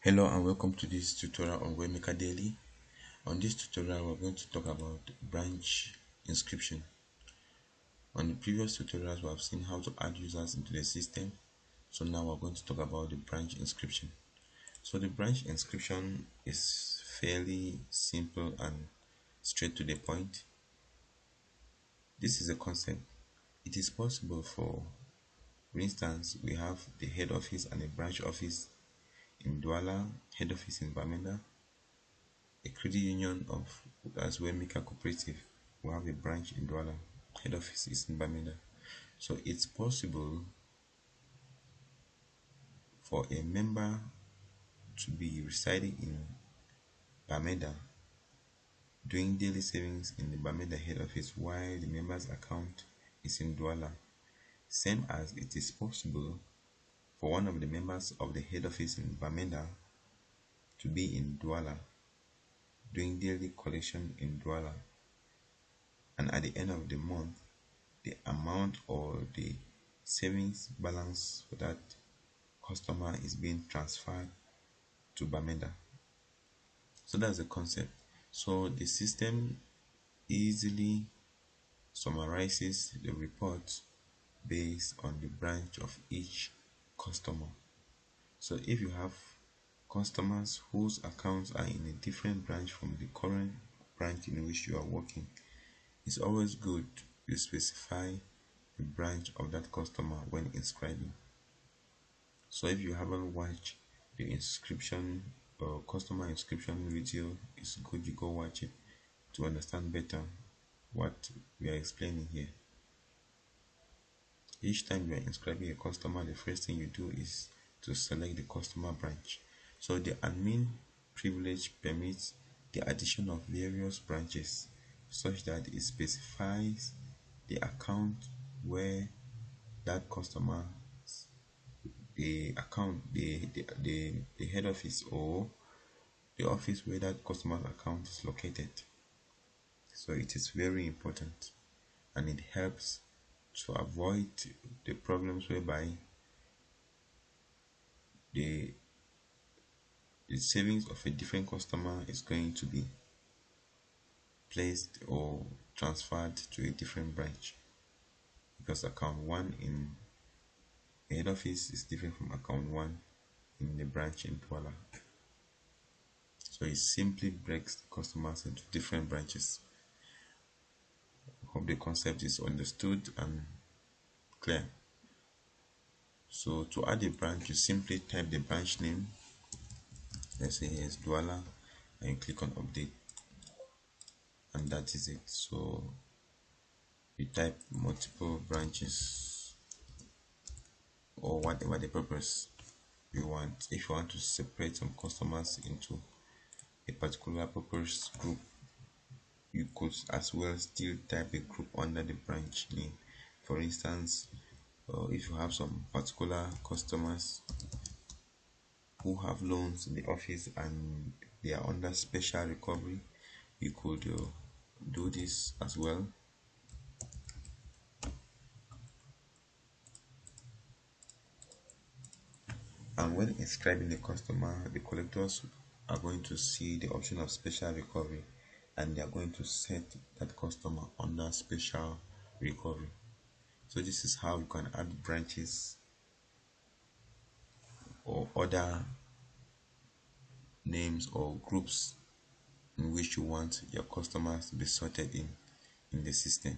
Hello and welcome to this tutorial on Webmaker Daily. On this tutorial, we're going to talk about branch inscription. On the previous tutorials, we have seen how to add users into the system. So now we're going to talk about the branch inscription. So the branch inscription is fairly simple and straight to the point. This is a concept. It is possible for instance, we have the head office and a branch office in Douala, head office in Bamenda, a credit union of as Webmaker Cooperative. We have a branch in Douala, head office is in Bamenda. So it's possible for a member to be residing in Bamenda, doing daily savings in the Bamenda head office while the member's account is in Douala. Same as it is possible for one of the members of the head office in Bamenda to be in Douala, doing daily collection in Douala, and at the end of the month the amount or the savings balance for that customer is being transferred to Bamenda. So that's the concept. So the system easily summarizes the report based on the branch of each customer. So if you have customers whose accounts are in a different branch from the current branch in which you are working, it's always good to specify the branch of that customer when inscribing. So if you haven't watched the inscription or customer inscription video, it's good you go watch it to understand better what we are explaining here. Each time you are inscribing a customer, the first thing you do is to select the customer branch. So the admin privilege permits the addition of various branches such that it specifies the account where that customer, the account, the head office or the office where that customer's account is located. So it is very important and it helps to avoid the problems whereby the savings of a different customer is going to be placed or transferred to a different branch, because account 1 in head office is different from account 1 in the branch in Douala. So it simply breaks the customers into different branches. Hope the concept is understood and clear. So to add a branch, you simply type the branch name. Let's say here's Douala, and you click on update, and that is it. So you type multiple branches or whatever the purpose you want. If you want to separate some customers into a particular purpose group, you could as well still type a group under the branch name. For instance, if you have some particular customers who have loans in the office and they are under special recovery, you could do this as well. And when inscribing the customer, the collectors are going to see the option of special recovery, and they are going to set that customer under special recovery. So this is how you can add branches or other names or groups in which you want your customers to be sorted in the system.